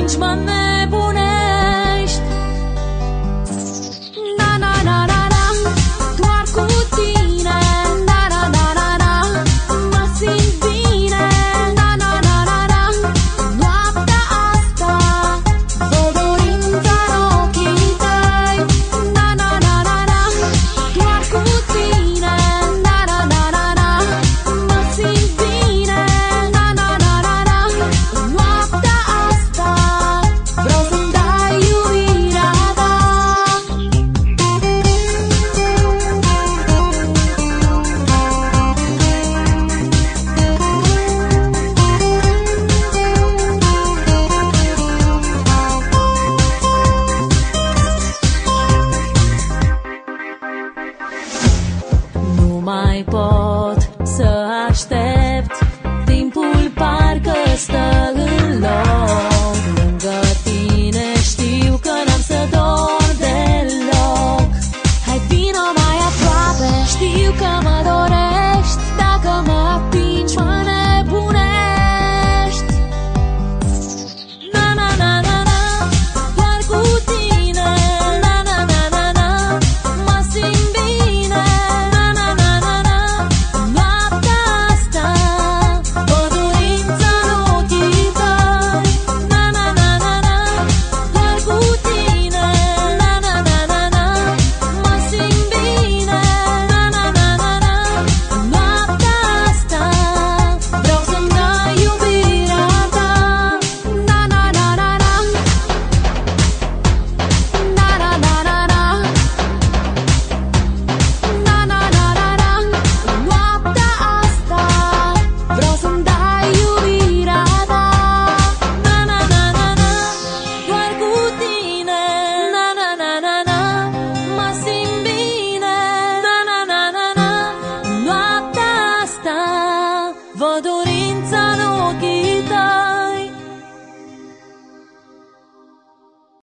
atingi mă nebunești. Na na na na na, doar cu tine. Na na na na na, mă simt bine. Na na na na na, noaptea asta văd dorința în ochii tăi. Na na na na na, doar cu tine. Na na na na na, mă simt bine. Na na na na na, noaptea asta vreau să-mi dai iubirea ta. Nu mai pot să aștept, timpul parcă stă în loc. Lângă tine știu că n-am să dor deloc. Hai vino mai aproape, știu că mă dorești. Dacă mă atingi mă nebunești. Na na na na na, doar cu tine. Na na na na na, mă simt bine. Na na na na na, noaptea asta văd dorința în ochii tăi. Na na na na na, doar cu tine. Na na na na na, mă simt bine. Na na na na na, noaptea asta vreau să-mi dai iubirea ta. Na na na na na, na na na na na, na na na na na, noaptea asta vreau să-mi dai iubirea ta. Na na na na na, doar cu tine. Na na na na na, mă simt bine. Na na na na na, noaptea asta văd dorința